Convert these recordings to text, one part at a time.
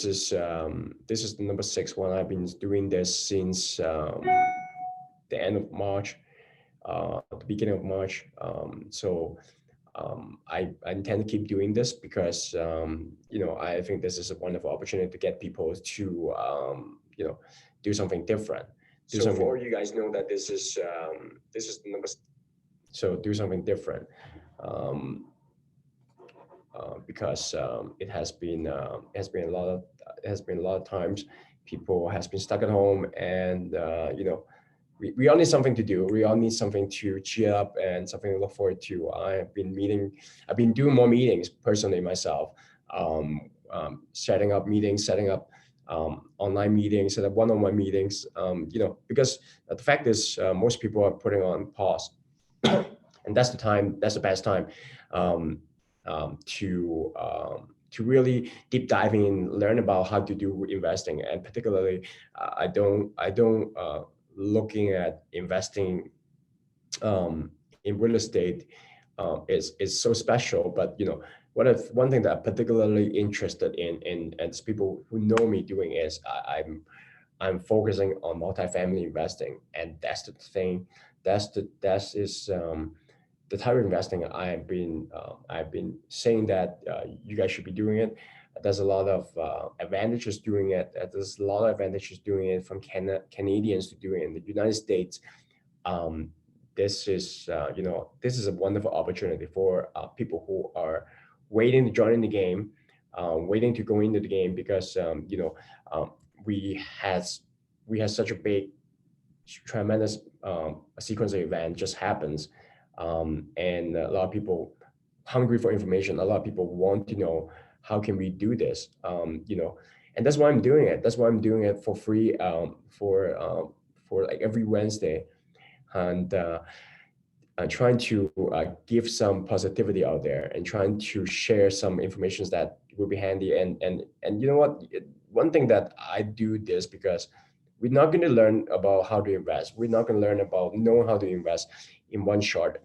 this is the number 6 one. I've been doing this since the end of March, the beginning of March. I intend to keep doing this because I think this is a wonderful opportunity to get people to do something different. Do So something. for all you guys know that this is the number. So do something different. Um, because it has been a lot of times people has been stuck at home, and we all need something to do. We all need something to cheer up and something to look forward to. I've been doing more meetings personally myself, setting up meetings, setting up online meetings, set up one-on-one meetings. Because the fact is, most people are putting on pause, and that's the time. That's the best time um, to really deep diving and learn about how to do investing. And particularly, I don't looking at investing in real estate is so special. But one thing that I'm particularly interested in, and it's people who know me doing, is I'm focusing on multifamily investing, and that's the thing. That is the type of investing I've been saying that you guys should be doing it. There's a lot of advantages doing it. There's a lot of advantages doing it from Canadians to doing it in the United States. Um, this is a wonderful opportunity for people who are waiting to join in the game, waiting to go into the game, because um, we has we have such a big, tremendous sequence of events just happens, and a lot of people hungry for information. A lot of people want to know how can we do this, and that's why I'm doing it. That's why I'm doing it for free, for like every Wednesday, and trying to give some positivity out there, and trying to share some information that will be handy. And you know what? One thing that I do this because we're not going to learn about how to invest. We're not going to learn about knowing how to invest in one shot.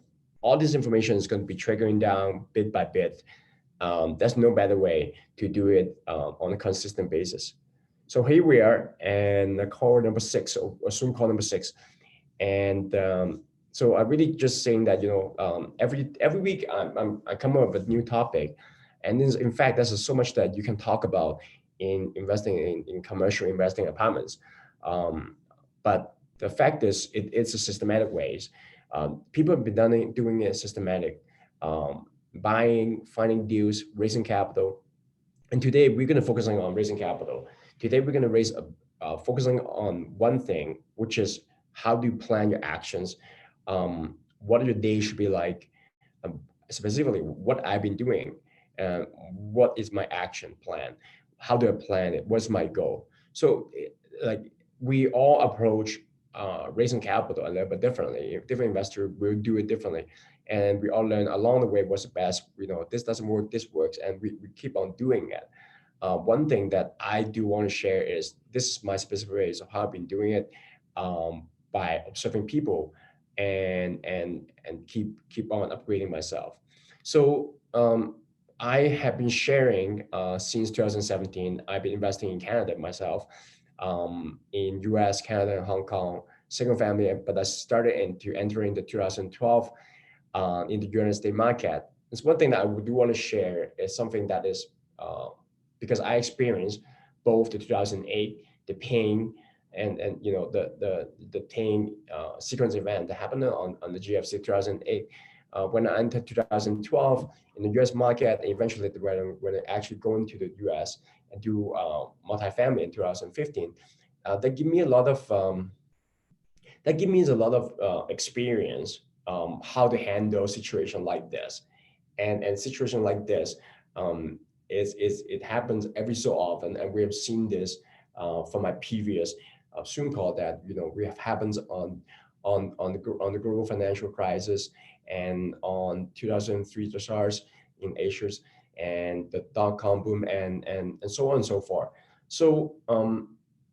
All this information is going to be trickling down bit by bit. There's no better way to do it on a consistent basis. So here we are, and call number 6, or Zoom call number 6. And so I really just saying that every week I come up with a new topic, and in fact there's so much that you can talk about in investing in commercial investing apartments. Um, but the fact is, it's a systematic ways. People have been doing it systematic, buying, finding deals, raising capital. And today we're going to focusing on raising capital. Today we're going to focusing on one thing, which is how do you plan your actions? What your day should be like? Specifically, what I've been doing, and what is my action plan? How do I plan it? What's my goal? So, like, we all approach raising capital a little bit differently. Different investor will do it differently, and we all learn along the way what's the best. This doesn't work, this works, and we keep on doing it. One thing that I do want to share is this is my specific ways of how I've been doing it, um, by observing people, and keep on upgrading myself. So I have been sharing since 2017. I've been investing in Canada myself, in US, Canada, and Hong Kong, single family. But I started into entering the 2012 in the United States market. It's one thing that I do want to share is something that is because I experienced both the 2008, the pain, and the pain sequence event that happened on the GFC 2008. When I entered 2012 in the US market, eventually when I actually go into the US and do multifamily in 2015, that give me a lot of experience, how to handle a situation like this. And situation like this, it happens every so often, and we have seen this from my previous Zoom call, that we have happens on the global financial crisis, and on 2003 the SARS in Asia, and the dot-com boom, and so on and so forth. So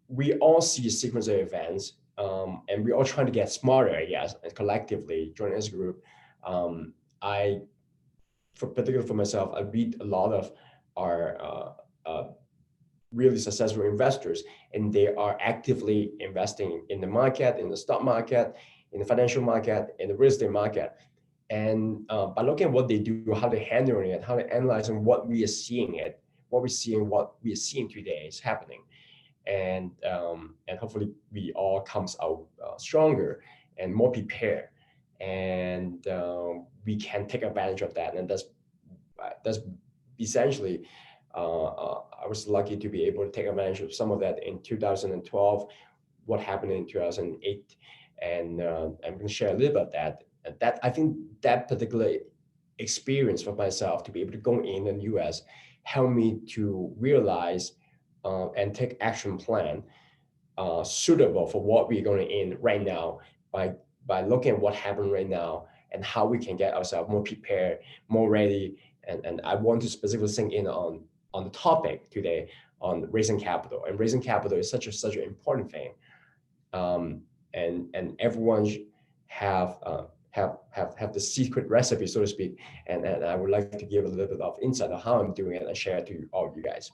we all see a sequence of events, and we all trying to get smarter, I guess, and collectively join this group. I, for particularly for myself, I read a lot of our really successful investors, and they are actively investing in the market, in the stock market, in the financial market, in the real estate market. And by looking at what they do, how they're handling it, how they're analyzing what we are seeing today is happening, and hopefully we all comes out stronger and more prepared, and we can take advantage of that. And that's essentially, I was lucky to be able to take advantage of some of that in 2012, what happened in 2008, and I'm going to share a little bit of that. And that I think that particular experience for myself to be able to go in the U.S. helped me to realize and take action plan suitable for what we're going in right now, by looking at what happened right now and how we can get ourselves more prepared, more ready. And I want to specifically sink in on the topic today on raising capital. And raising capital is such an important thing. And everyone have the secret recipe, so to speak. And I would like to give a little bit of insight on how I'm doing it and share it to all of you guys.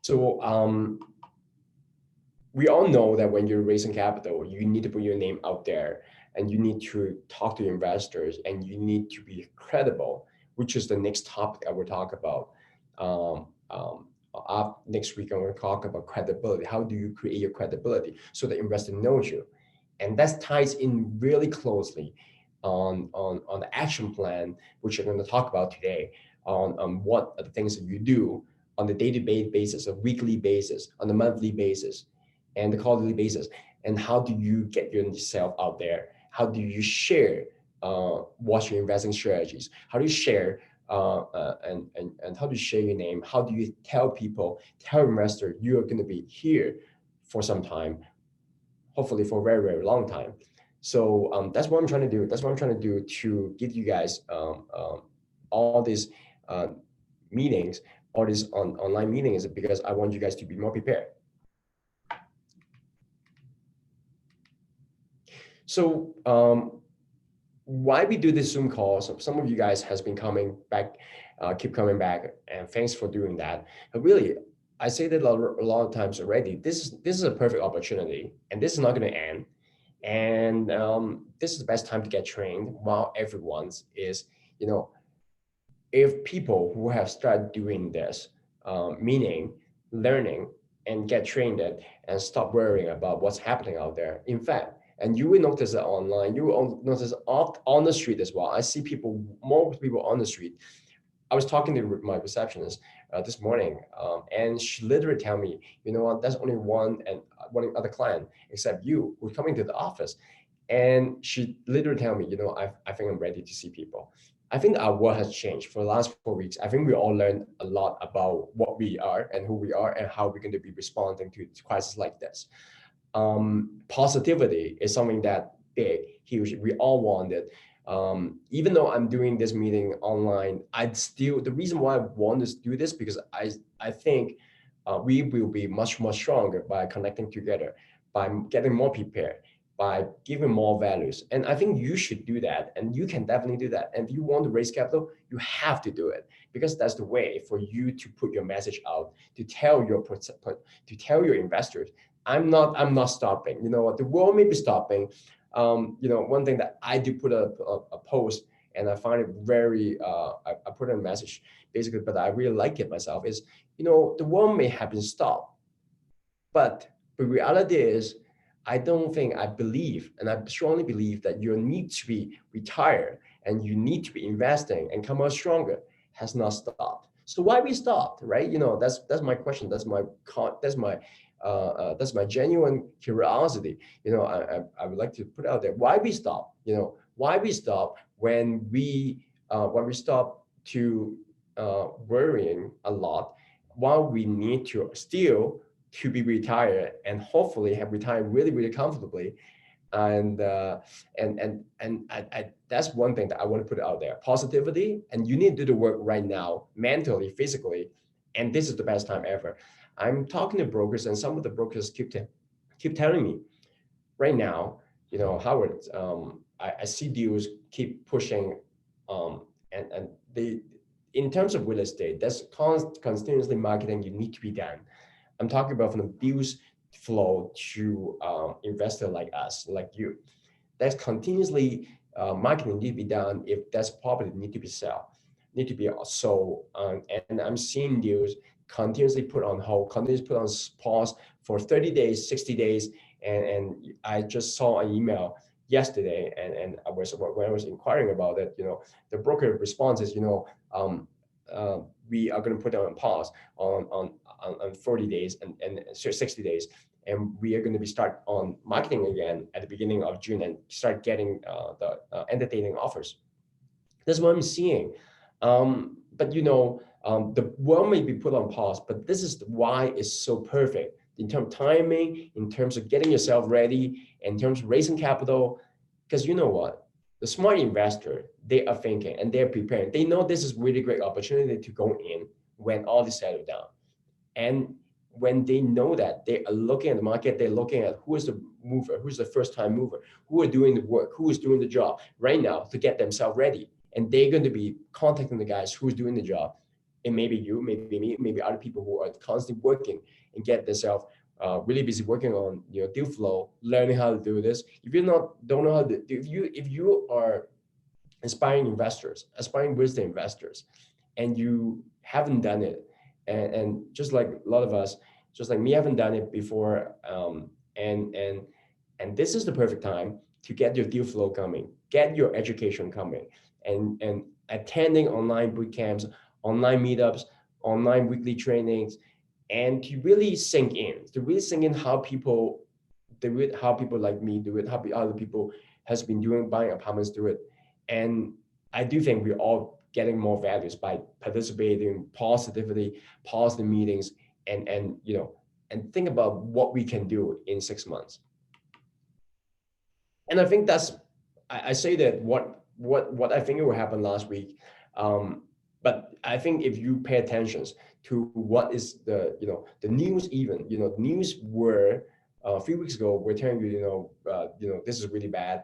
So we all know that when you're raising capital, you need to put your name out there, and you need to talk to investors, and you need to be credible, which is the next topic I will talk about. Next week, I'm going to talk about credibility. How do you create your credibility so the investor knows you? And that ties in really closely on the action plan, which I'm going to talk about today, on what are the things that you do on the day-to-day basis, a weekly basis, on a monthly basis, and the quarterly basis. And how do you get yourself out there? How do you share what's your investing strategies? How do you share and how do you share your name? How do you tell people, tell investors you're going to be here for some time, hopefully for a very, very long time. So that's what I'm trying to do. That's what I'm trying to do to give you guys all these uh, meetings, all these online meetings, because I want you guys to be more prepared. So why we do this Zoom call? So some of you guys has been coming back, keep coming back, and thanks for doing that. But really, I say that a lot of times already. This is a perfect opportunity, and this is not going to end. And this is the best time to get trained while everyone's is, if people who have started doing this, meaning learning and get trained it and stop worrying about what's happening out there. In fact, and you will notice that online, you will notice on the street as well. I see more people on the street. I was talking to my receptionist this morning, and she literally tell me, you know what, there's only one other client except you who's coming to the office. And she literally tell me, I think I'm ready to see people. I think our world has changed for the last 4 weeks. I think we all learned a lot about what we are and who we are and how we're going to be responding to crises like this. Positivity is something that big, huge. We all want it. Even though I'm doing this meeting online, the reason why I want to do this, because I think we will be much more stronger by connecting together, by getting more prepared, by giving more values. And I think you should do that, and you can definitely do that. And if you want to raise capital, you have to do it, because that's the way for you to put your message out, to tell your investors, I'm not stopping. You know what? The world may be stopping. One thing that I do put a post, and I find it very, I put a message basically, but I really like it myself, is, the world may have been stopped, but the reality is, I believe, and I strongly believe that you need to be retired and you need to be investing and come out stronger has not stopped. So why we stopped, right? That's my question. That's my genuine curiosity. I would like to put out there why we stop. Why we stop when we stop to worrying a lot, while we need to still to be retired and hopefully have retired really, really comfortably. And that's one thing that I want to put out there: positivity. And you need to do the work right now, mentally, physically, and this is the best time ever. I'm talking to brokers, and some of the brokers keep telling me right now, Howard, I see deals keep pushing, and in terms of real estate, there's continuously marketing you need to be done. I'm talking about from the deals flow to investor like us, like you. There's continuously marketing need to be done if that's property need to be need to be sold. And I'm seeing deals continuously put on hold, continuously put on pause for 30 days, 60 days. And I just saw an email yesterday, and I was when I was inquiring about it, the broker response is, we are going to put it on pause on 40 days and 60 days, and we are going to be start on marketing again at the beginning of June and start getting the entertaining offers. That's what I'm seeing. But the world may be put on pause, but this is why it's so perfect in terms of timing, in terms of getting yourself ready, in terms of raising capital. Because you know what? The smart investor, they are thinking and they're preparing. They know this is really great opportunity to go in when all is settled down. And when they know that, they are looking at the market, they're looking at who is the mover, who's the first time mover, who are doing the work, who is doing the job right now to get themselves ready. And they're going to be contacting the guys who's doing the job. And maybe you, maybe me, maybe other people who are constantly working and get themselves really busy working on deal flow, learning how to do this. If you don't know how to, if you are aspiring real estate investors, and you haven't done it, and just like a lot of us, just like me, haven't done it before, and this is the perfect time to get your deal flow coming, get your education coming, and attending online boot camps, online meetups, online weekly trainings, and to really sink in how people do it, how people like me do it, how other people has been doing buying apartments do it. And I do think we're all getting more values by participating positively, positive meetings, and think about what we can do in 6 months. And I think I say that what I think will happen last week. But I think if you pay attention to what is the news, even news were a few weeks ago we're telling you this is really bad.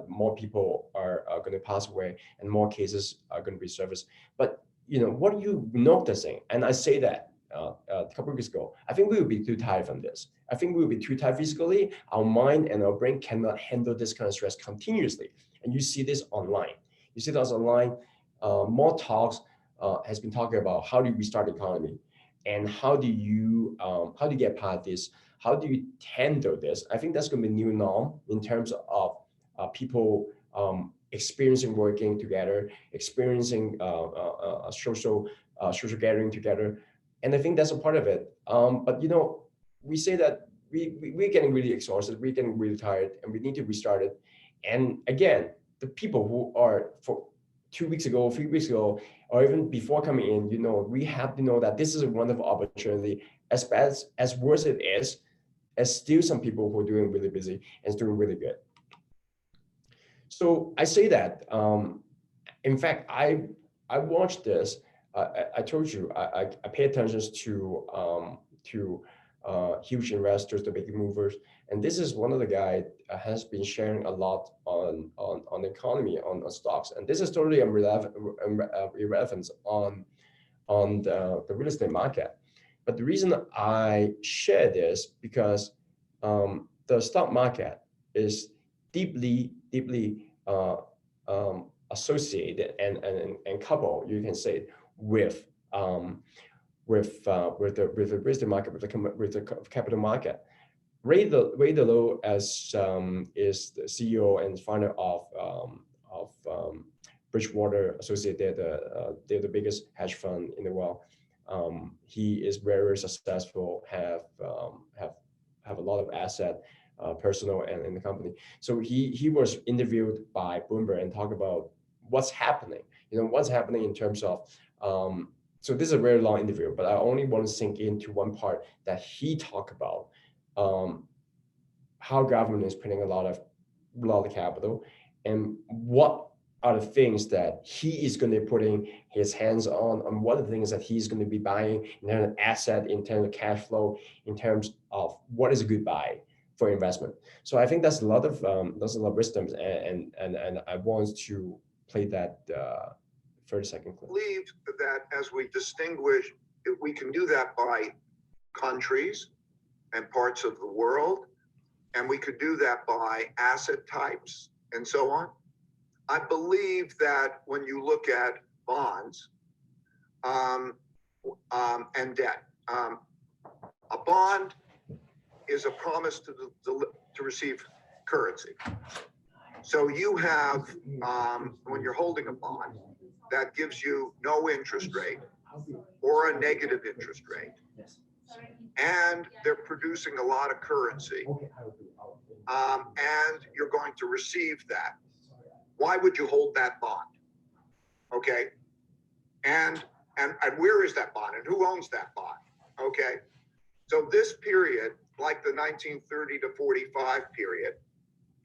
More people are going to pass away, and more cases are going to be surfaced. But what are you noticing? And I say that a couple of weeks ago, I think we will be too tired from this. I think we will be too tired physically. Our mind and our brain cannot handle this kind of stress continuously. And you see this online. You see this online. More talks has been talking about how do you restart the economy, and how do you get past this? How do you handle this? I think that's going to be new norm in terms of people experiencing working together, experiencing social gathering together, and I think that's a part of it. But we say that we're getting really exhausted, we're getting really tired, and we need to restart it. And again, the people who are for 2 weeks ago, 3 weeks ago, or even before coming in, we have to know that this is a wonderful opportunity. As bad as worse it is, as still some people who are doing really busy and doing really good. So I say that. In fact, I watched this. I told you I pay attention to huge investors, the big movers, and this is one of the guy has been sharing a lot on the economy, on stocks, and this is totally irrelevant on the real estate market. But the reason I share this because the stock market is deeply associated and coupled, you can say, with the real estate market, with the capital market. Ray Dalio is the CEO and founder of Bridgewater Associates. They're the biggest hedge fund in the world. He is very successful, have a lot of asset, personal and in the company. So he was interviewed by Bloomberg and talked about what's happening. What's happening in terms of. So this is a very long interview, but I only want to sink into one part that he talked about. How government is putting a lot of capital, and what are the things that he is going to be putting his hands on what are the things that he's going to be buying in terms of asset, in terms of cash flow, in terms of what is a good buy for investment. So I think that's a lot of wisdom, and I want to play that 30-second clip. Believe that as we distinguish, if we can do that by countries and parts of the world, and we could do that by asset types and so on. I believe that when you look at bonds and debt, a bond is a promise to receive currency. So you have, when you're holding a bond, that gives you no interest rate or a negative interest rate. And they're producing a lot of currency. And you're going to receive that. Why would you hold that bond? Okay. And where is that bond? And who owns that bond? Okay. So this period, like the 1930 to 45 period,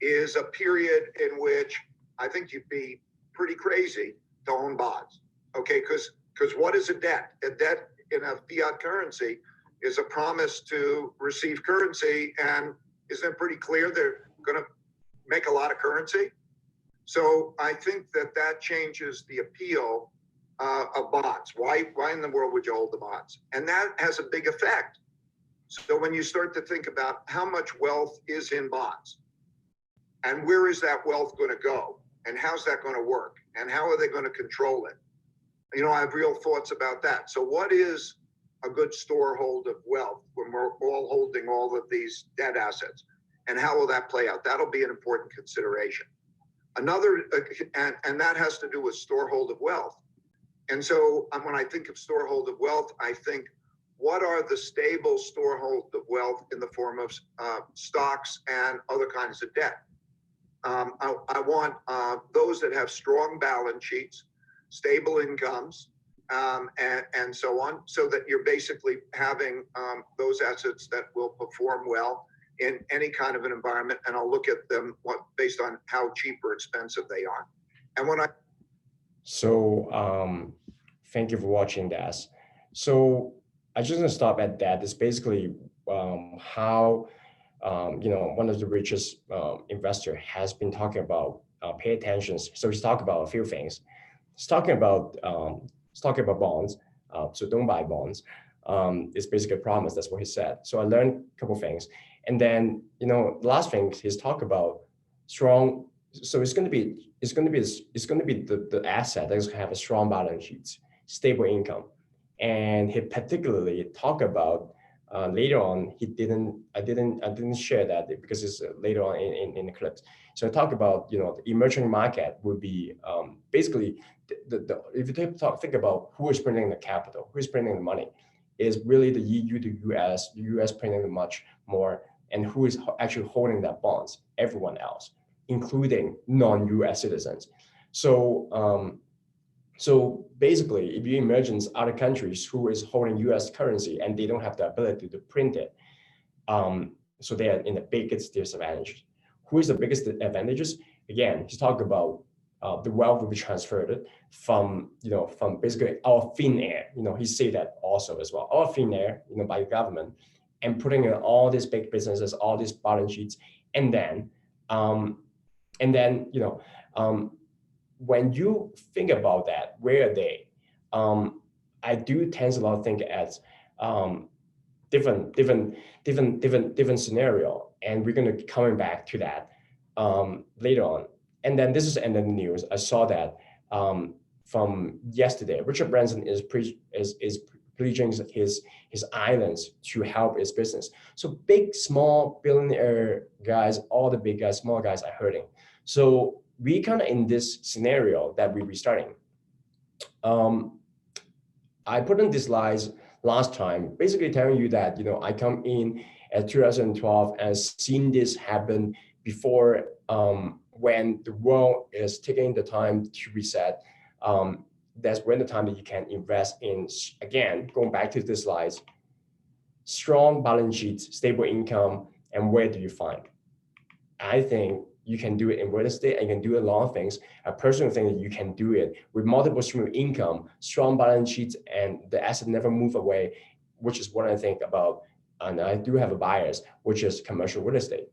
is a period in which I think you'd be pretty crazy to own bonds. Okay, because what is a debt? A debt in a fiat currency is a promise to receive currency, and isn't it pretty clear they're going to make a lot of currency? So I think that changes the appeal of bonds. Why in the world would you hold the bonds? And that has a big effect. So when you start to think about how much wealth is in bonds, and where is that wealth going to go, and how's that going to work, and how are they going to control it? You know, I have real thoughts about that. So what is a good storehold of wealth when we're all holding all of these debt assets, and how will that play out? That'll be an important consideration. Another, and that has to do with storehold of wealth. And so when I think of storehold of wealth, I think, what are the stable storehold of wealth in the form of stocks and other kinds of debt? I want those that have strong balance sheets, stable incomes, and so on, so that you're basically having those assets that will perform well in any kind of an environment. And I'll look at them based on how cheap or expensive they are. And when thank you for watching that. So I just want to stop at that. It's basically how one of the richest investor has been talking about pay attention. So he's talking about a few things. He's talking about bonds. So don't buy bonds. It's basically a promise. That's what he said. So I learned a couple of things. And then the last thing he's talked about strong. So it's going to be the asset that's going to have a strong balance sheet, stable income. And he particularly talked about later on. I didn't share that because it's later on in the clips. So I talk about the emerging market would be basically if you think about who is printing the capital, who is printing the money, is really the EU, the US printing much more, and who is actually holding that bonds? Everyone else, including non-US citizens. So basically, if you imagine other countries who is holding US currency and they don't have the ability to print it, so they are in the biggest disadvantage. Who is the biggest advantages? Again, he's talking about the wealth will be transferred from basically our thin air. He said that also as well, our thin air, by the government, and putting in all these big businesses, all these balance sheets, and then when you think about that, where are they? I do tend to think as different scenario, and we're going to be coming back to that later on. And then this is the news. I saw that from yesterday. Richard Branson is pledging his islands to help his business. So big, small billionaire guys, all the big guys, small guys are hurting. So we kind of in this scenario that we'll be starting. I put in these slides last time, basically telling you that I come in at 2012 and seen this happen before. When the world is taking the time to reset, that's when the time that you can invest in, again, going back to the slides, strong balance sheets, stable income, and where do you find? I think you can do it in real estate, and you can do a lot of things. I personally think that you can do it with multiple stream of income, strong balance sheets, and the asset never move away, which is what I think about. And I do have a bias, which is commercial real estate.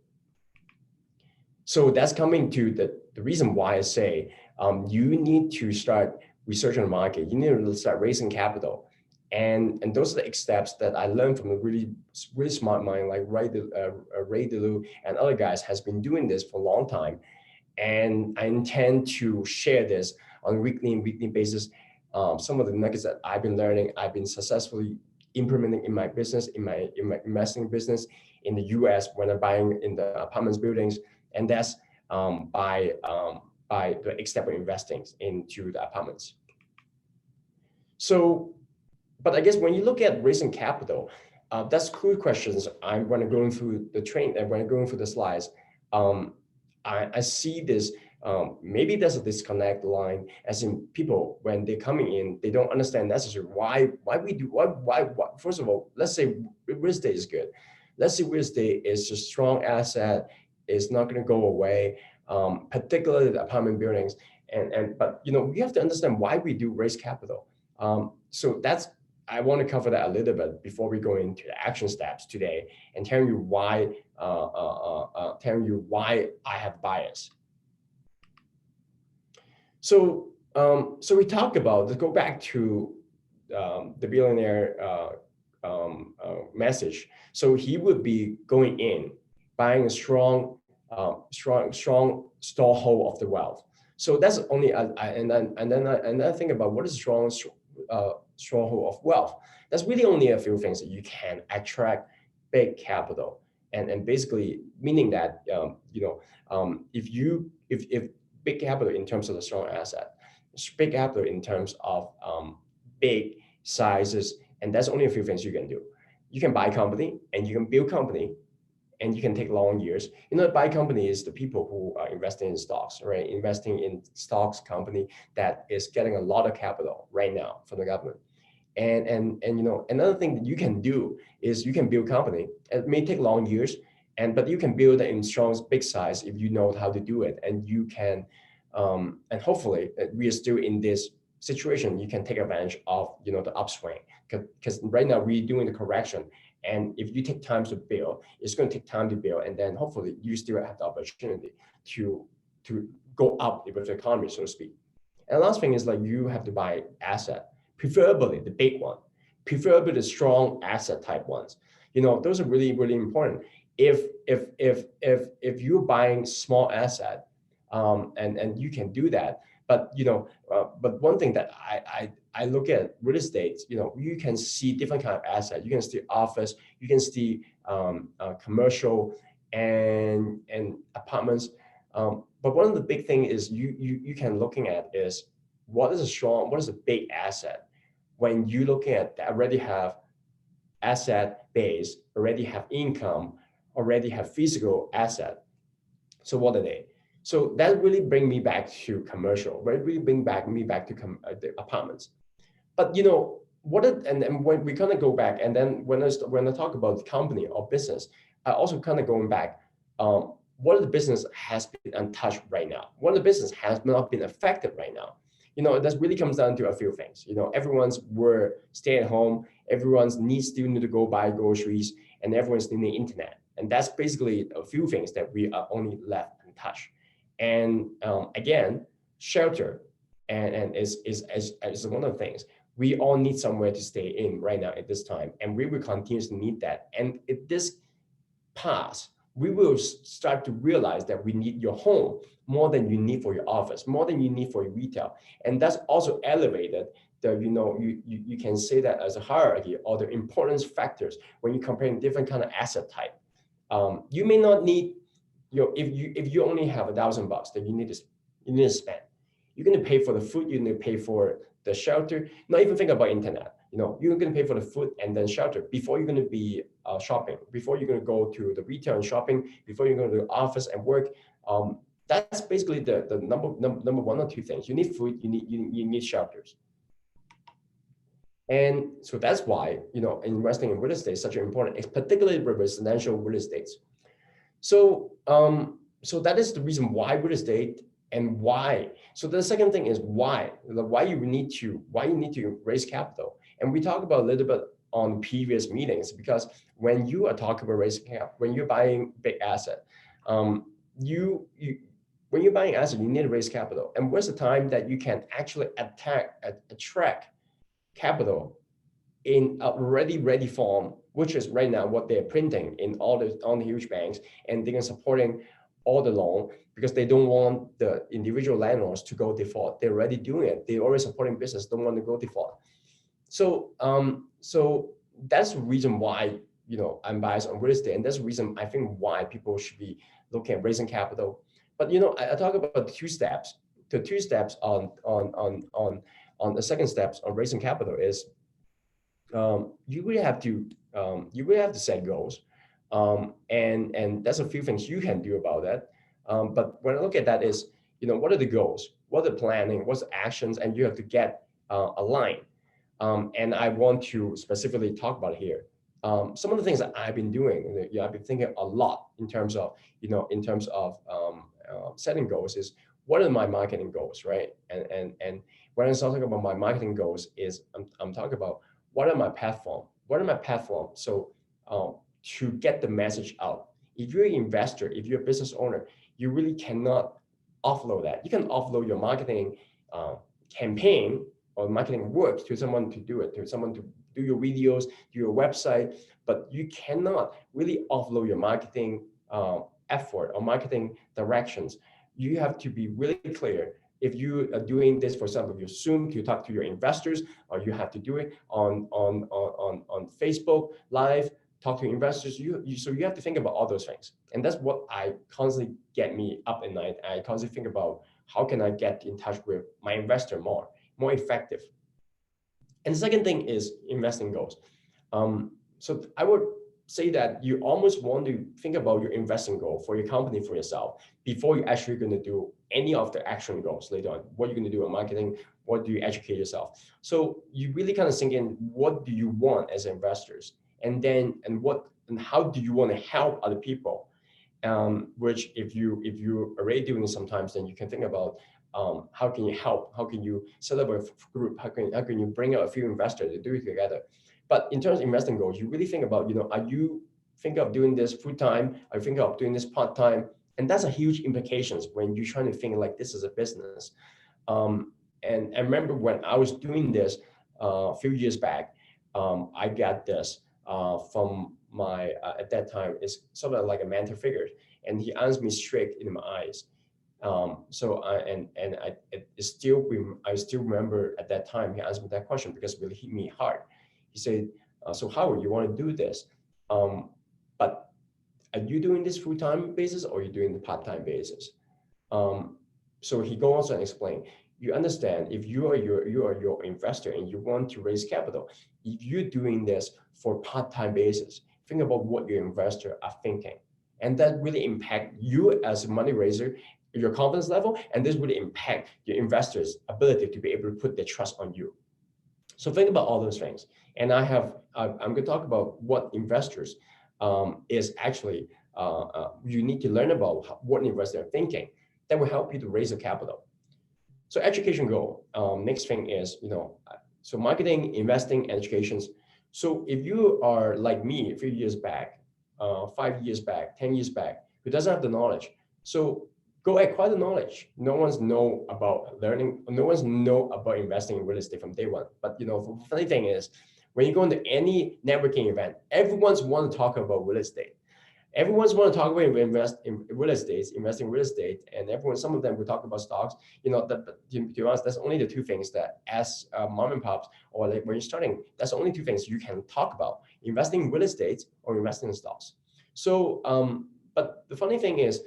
So that's coming to the reason why I say you need to start research on the market. You need to start raising capital. And those are the steps that I learned from a really smart mind like Ray DeLu and other guys has been doing this for a long time. And I intend to share this on a weekly basis. Some of the nuggets that I've been learning, I've been successfully implementing in my business, in my investing business in the U.S. when I'm buying in the apartments buildings, and that's by the step of investing into the apartments. So, but I guess when you look at raising capital, that's cool questions. When I'm going through the train and when I'm going through the slides, I see this. Maybe there's a disconnect line, as in people when they're coming in, they don't understand necessarily why we do why. First of all, let's say real estate is good. Let's say real estate is a strong asset. It's not going to go away, particularly the apartment buildings. But we have to understand why we do raise capital. So I want to cover that a little bit before we go into the action steps today and telling you why I have bias. So we talk about, let's go back to the billionaire message. So he would be going in, buying a strong storehold of the wealth. So that's only and then I think about what is strong stronghold of wealth. That's really only a few things that you can attract big capital, and basically meaning that if big capital in terms of the strong asset, big capital in terms of big sizes, and that's only a few things you can do. You can buy company and you can build company, and you can take long years. Buy company is the people who are investing in stocks, right? Investing in stocks company that is getting a lot of capital right now from the government. And another thing that you can do is you can build company. It may take long years, but you can build it in strong, big size if you know how to do it. And you can, and hopefully we are still in this situation. You can take advantage of the upswing, because right now we're doing the correction. And if you take time to build, it's going to take time to build, and then hopefully you still have the opportunity to go up with the economy, so to speak. And the last thing is you have to buy asset, preferably the big one, preferably the strong asset type ones. Those are really, really important. If you're buying small asset, and you can do that, but one thing that I look at real estate, you can see different kind of asset. You can see office, you can see commercial and apartments. But one of the big thing is you can looking at is what is a big asset when you looking at that already have asset base, already have income, already have physical asset. So what are they? So that really bring me back to commercial, right? Really bring me back to the apartments. But and when we kind of go back, and then when I talk about the company or business, I also kind of going back. What of the business has been untouched right now? What of the business has not been affected right now? That really comes down to a few things. Everyone's were stay at home. Everyone's still need to go buy groceries, and everyone's needing the internet. And that's basically a few things that we are only left untouched. And again, shelter and is one of the things. We all need somewhere to stay in right now at this time, and we will continue to need that. And if this pass, we will start to realize that we need your home more than you need for your office, more than you need for your retail. And that's also elevated you can say that as a hierarchy or the importance factors when you're comparing different kind of asset type. You may not need if you only have $1,000 that you need to spend. You're going to pay for the food, you're going to pay for the shelter, not even think about internet. You're going to pay for the food and then shelter before you're going to be shopping, before you're going to go to the retail and shopping, before you're going to the office and work. That's basically the number one or two things. You need food, you need shelters. And so that's why, investing in real estate is such an important, particularly residential real estate. So, so that is the reason why real estate and why. So the second thing is why you need to raise capital. And we talked about a little bit on previous meetings, because when you are talking about raising capital, when you're buying big asset, you when you're buying assets, you need to raise capital. And what's the time that you can actually attract capital in a ready form, which is right now what they're printing in all the huge banks, and they're supporting all the loan because they don't want the individual landlords to go default. They're already doing it. They're already supporting business, don't want to go default. So that's the reason why I'm biased on real estate, and that's the reason I think why people should be looking at raising capital. But I talk about the two steps. The two steps on the second steps on raising capital is you really have to set goals, and there's a few things you can do about that. But when I look at that is, what are the goals, what are the planning, what's the actions, and you have to get aligned. And I want to specifically talk about here some of the things that I've been doing. I've been thinking a lot in terms of setting goals is what are my marketing goals, right? And when I'm talking about my marketing goals is I'm talking about what are my platform? What are my platform? So to get the message out. If you're an investor, if you're a business owner, you really cannot offload that. You can offload your marketing campaign or marketing work to someone to do it, to someone to do your videos, do your website, but you cannot really offload your marketing effort or marketing directions. You have to be really clear. If you are doing this, for example, you Zoom to talk to your investors, or you have to do it on Facebook Live, talk to investors. So you have to think about all those things, and that's what I constantly get me up at night. I constantly think about how can I get in touch with my investor more effective. And the second thing is investing goals. So I would say that you almost want to think about your investing goal for your company, for yourself, before you're actually going to do any of the action goals later on. What you're going to do in marketing, what do you educate yourself? So you really kind of think in what do you want as investors, and how do you want to help other people? Which if you already doing it sometimes, then you can think about how can you help? How can you set up a group? How can you bring out a few investors to do it together? But in terms of investing goals, you really think about, are you thinking of doing this full time? Are you thinking of doing this part time? And that's a huge implications when you're trying to think like this is a business. And I remember when I was doing this a few years back, I got this from my at that time is sort of like a mentor figure, and he asked me straight in my eyes. So I still remember at that time he asked me that question because it really hit me hard. He said, "So Howard, you want to do this, but are you doing this full time basis or are you doing the part time basis?" So he goes on and explain. You understand if you are your investor and you want to raise capital, if you're doing this for part time basis, think about what your investor are thinking, and that really impact you as a money raiser, your confidence level, and this would impact your investors' ability to be able to put their trust on you. So think about all those things. And I'm going to talk about what investors is actually you need to learn about what investors are thinking that will help you to raise the capital. So education goal. Next thing is so marketing, investing, educations. So if you are like me a few years back, 5 years back, 10 years back, who doesn't have the knowledge, so go acquire the knowledge. No one's know about learning. No one's know about investing in real estate from day one. But the funny thing is, when you go into any networking event, everyone's want to talk about real estate. Everyone's want to talk about investing in real estate, and some of them will talk about stocks. To be honest, that's only the two things that as mom and pops or like when you're starting, that's the only two things you can talk about: investing in real estate or investing in stocks. So, but the funny thing is,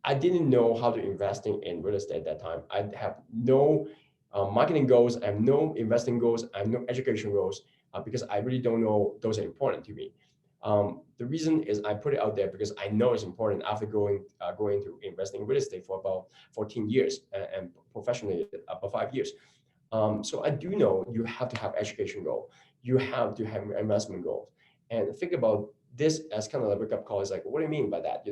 I didn't know how to invest in real estate at that time. I have no marketing goals. I have no investing goals. I have no education goals because I really don't know those are important to me. The reason is I put it out there because I know it's important after going to investing in real estate for about 14 years and professionally about 5 years. So I do know you have to have education goal. You have to have investment goals, and think about this as kind of a wake-up call. Is like, what do you mean by that?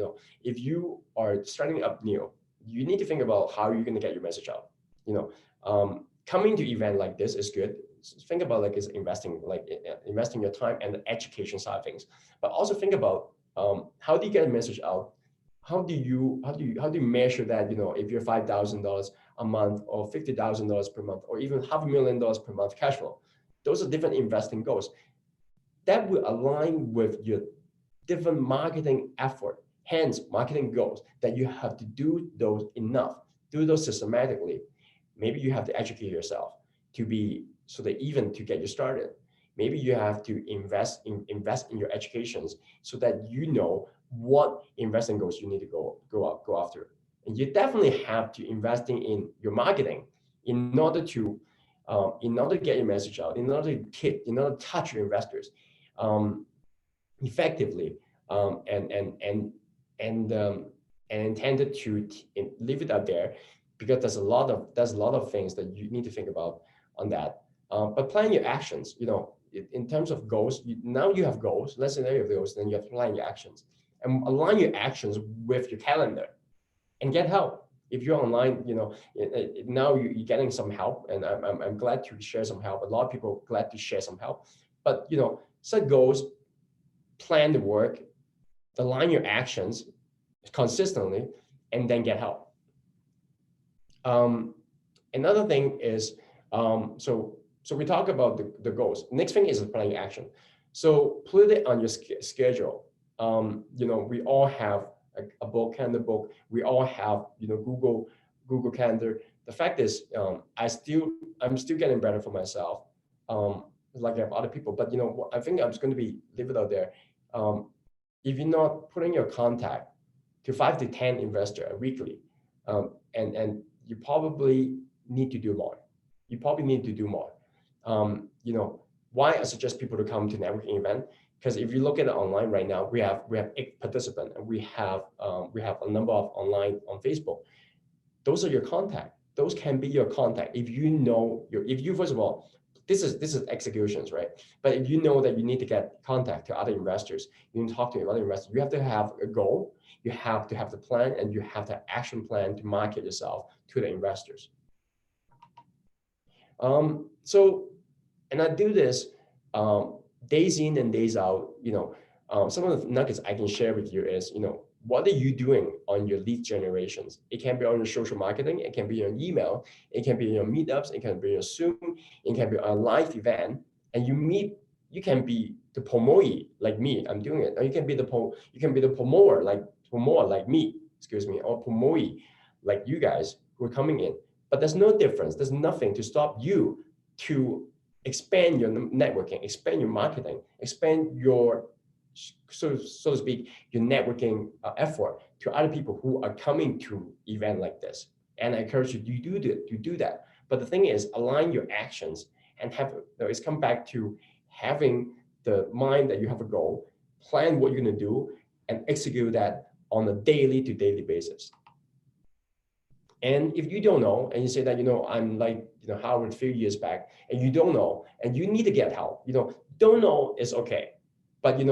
If you are starting up new, you need to think about how you're going to get your message out. Coming to event like this is good. Think about like is investing, like investing your time and the education side of things, but also think about how do you get a message out how do you measure that, if you're $5,000 a month or $50,000 per month or even $500,000 per month cash flow? Those are different investing goals that will align with your different marketing effort, hence marketing goals, that you have to do those enough, do those systematically. Maybe you have to educate yourself to be so that even to get you started. Maybe you have to invest in your educations so that you know what investing goals you need to go after. And you definitely have to investing in your marketing in order to get your message out, in order to touch your investors um, effectively, and intended to leave it out there, because there's a lot of things that you need to think about on that. But plan your actions. In terms of goals, now you have goals. Let's say you have goals, then you have to plan your actions and align your actions with your calendar and get help. If you're online, now you're getting some help, and I'm glad to share some help. A lot of people are glad to share some help. But set goals, plan the work, align your actions consistently, and then get help. Another thing is, so we talk about the goals. Next thing is planning action. So put it on your schedule. We all have a book, calendar book. We all have Google Calendar. The fact is, I'm still getting better for myself, like I have other people. But I think I'm just going to leave it out there. If you're not putting your contact to 5 to 10 investor weekly, and you probably need to do more. You probably need to do more. Why I suggest people to come to networking event? Because if you look at it online right now, we have 8 participants, and we have a number of online on Facebook. Those are your contact. Those can be your contact. If you first of all, this is executions, right? But if you know that you need to get contact to other investors, you need to talk to other investors. You have to have a goal. You have to have the plan, and you have the action plan to market yourself to the investors. And I do this days in and days out. Some of the nuggets I can share with you is, what are you doing on your lead generations? It can be on your social marketing. It can be on email. It can be in your meetups. It can be on Zoom. It can be on a live event. And you can be the promoter like me. I'm doing it. Or you can be the promoter like me, excuse me, or promoter like you guys who are coming in. But there's no difference. There's nothing to stop you to expand your networking, expand your marketing, expand your, so to speak, your networking effort to other people who are coming to event like this. And I encourage you to do that. But the thing is, align your actions and it's come back to having the mind that you have a goal, plan what you're going to do, and execute that on a daily basis. And if you don't know, and you say that, I'm like, Howard a few years back, and you don't know, and you need to get help, don't know is okay. But, in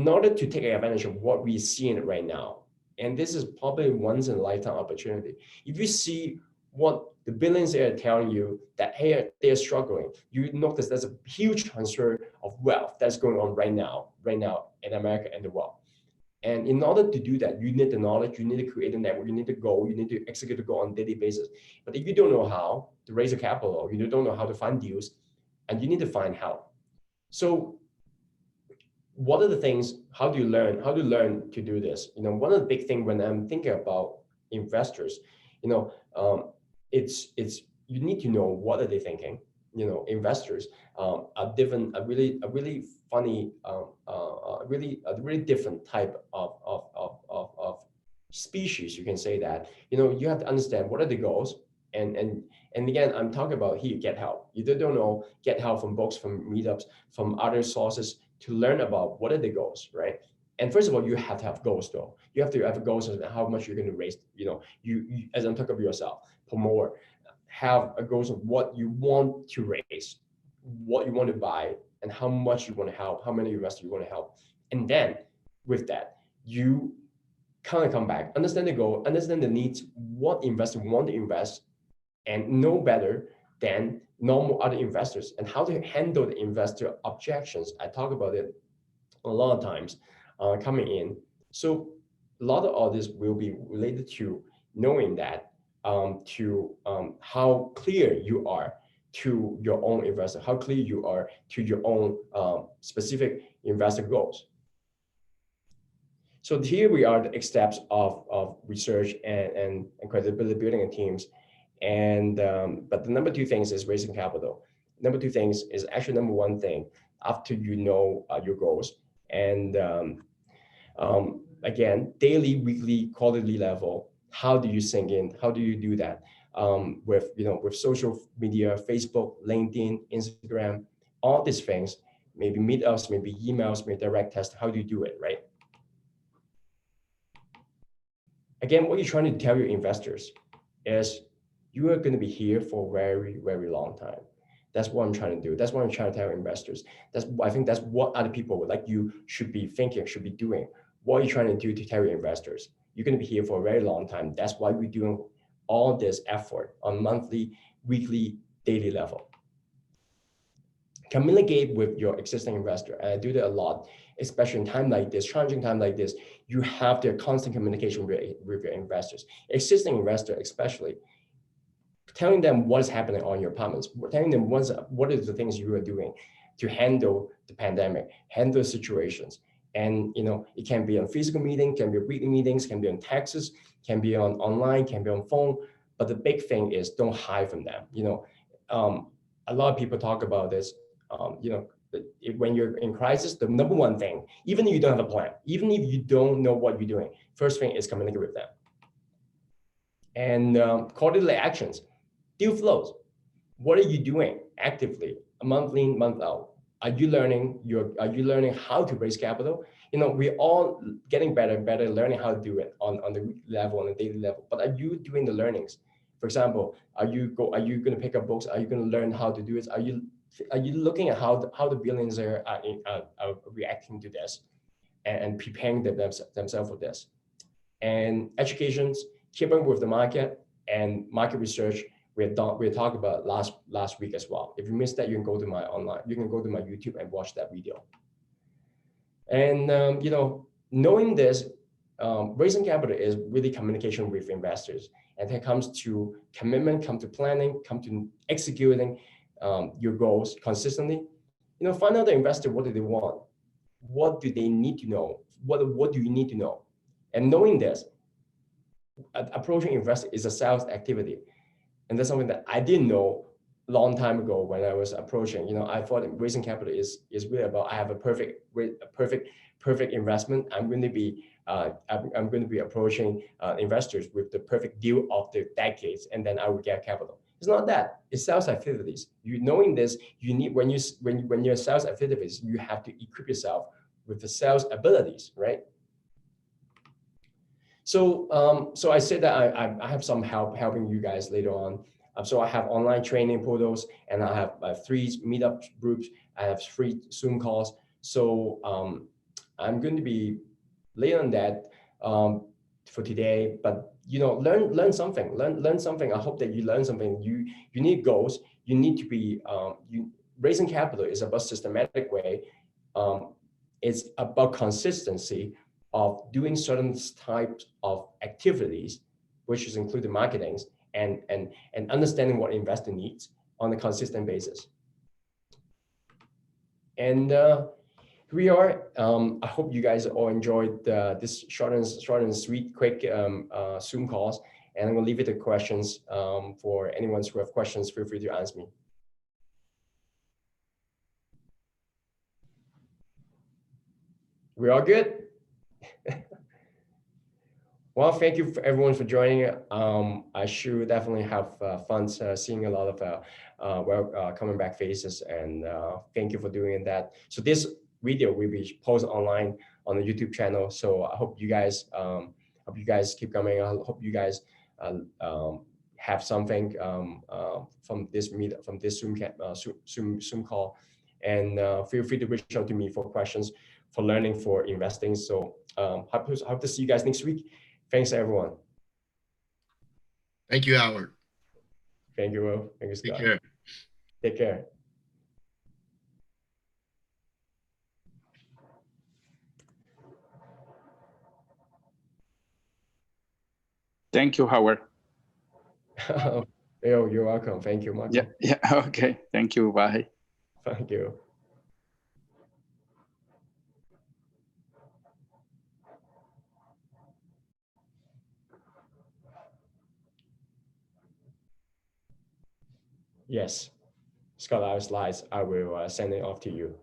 order to take advantage of what we're seeing right now, and this is probably once in a lifetime opportunity, if you see what the billionaires are telling you that, hey, they're struggling, you notice there's a huge transfer of wealth that's going on right now in America and the world. And in order to do that, you need the knowledge, you need to create a network, you need to go, you need to execute the goal on a daily basis. But if you don't know how to raise a capital, you don't know how to find deals, and you need to find help. So what are the things, how do you learn to do this? One of the big things when I'm thinking about investors, it's you need to know what are they thinking. Investors are different, a really funny, a really different type of species. You can say that. You have to understand what are the goals, and again, I'm talking about here, get help. You don't know, get help from books, from meetups, from other sources to learn about what are the goals, right? And first of all, you have to have goals, though. You have to have goals of how much you're going to raise. You as I'm talking about yourself, promote, have a goals of what you want to raise, what you want to buy, and how much you want to help, how many investors you want to help. And then with that, you kind of come back, understand the goal, understand the needs, what investor want to invest, and know better than normal other investors, and how to handle the investor objections. I talk about it a lot of times coming in. So a lot of all this will be related to knowing that, to how clear you are to your own investor, how clear you are to your own specific investor goals. So here we are, the steps of research and credibility building in teams. And but the number two things is raising capital. Number two things is actually number one thing after you know your goals. And again, daily, weekly, quarterly level, how do you sink in? How do you do that? With with social media, Facebook, LinkedIn, Instagram, all these things, maybe meetups, maybe emails, maybe direct test. How do you do it, right? Again, what you're trying to tell your investors is you are going to be here for a very, very long time. That's what I'm trying to do. That's what I'm trying to tell investors. I think that's what other people like you should be thinking, should be doing. What are you trying to do to tell your investors? You're going to be here for a very long time. That's why we're doing all this effort on monthly, weekly, daily level. Communicate with your existing investor. And I do that a lot, especially in time like this, challenging time like this. You have the constant communication with your investors, existing investor especially, telling them what is happening on your apartments, telling them what is the things you are doing to handle the pandemic, handle situations. And it can be on physical meeting, can be weekly meetings, can be on texts, can be on online, can be on phone. But the big thing is don't hide from them. A lot of people talk about this. When you're in crisis, the number one thing, even if you don't have a plan, even if you don't know what you're doing, first thing is communicate with them. And quarterly actions, deal flows. What are you doing actively, month in, month out? Are you learning how to raise capital? We're all getting better and better, learning how to do it on the weekly level, on the daily level. But are you doing the learnings? For example, are you going to pick up books? Are you going to learn how to do it? Are you looking at how the billionaires are reacting to this and preparing themselves for this? And educations, keeping with the market and market research. We talked about last week as well. If you missed that, you can go to my YouTube and watch that video. And knowing this, raising capital is really communication with investors, and it comes to commitment, come to planning, come to executing your goals consistently. Find out the investor, what do they want, what do they need to know, what do you need to know, and knowing this, approaching investor is a sales activity. And that's something that I didn't know a long time ago when I was approaching. I thought raising capital is really about I have a perfect investment. I'm going to be approaching investors with the perfect deal of the decades, and then I will get capital. It's not that. It's sales activities. Knowing this, you need when you're sales activities, you have to equip yourself with the sales abilities, right? So I said that I have some helping you guys later on. So I have online training portals, and I have 3 meetup groups. I have 3 Zoom calls. So I'm going to be late on that for today. But learn something. Learn something. I hope that you learn something. You need goals. You need to be raising capital is about systematic way. It's about consistency of doing certain types of activities, which is including marketing and understanding what investor needs on a consistent basis. And here we are. I hope you guys all enjoyed this short and sweet, quick Zoom calls. And I'm gonna leave it to questions for anyone who have questions. Feel free to ask me. We all good? Well, thank you for everyone for joining. I sure definitely have fun seeing a lot of coming back faces, and thank you for doing that. So this video will be posted online on the YouTube channel. So I hope you guys keep coming. I hope you guys have something from this Zoom call, and feel free to reach out to me for questions, for learning, for investing. So hope to see you guys next week. Thanks, everyone. Thank you, Howard. Thank you, Will. Thank you, Scott. Take care. Take care. Thank you, Howard. You're welcome. Thank you, Michael. Yeah. Okay. Thank you. Bye. Thank you. Yes, Scott, our slides, I will send it off to you.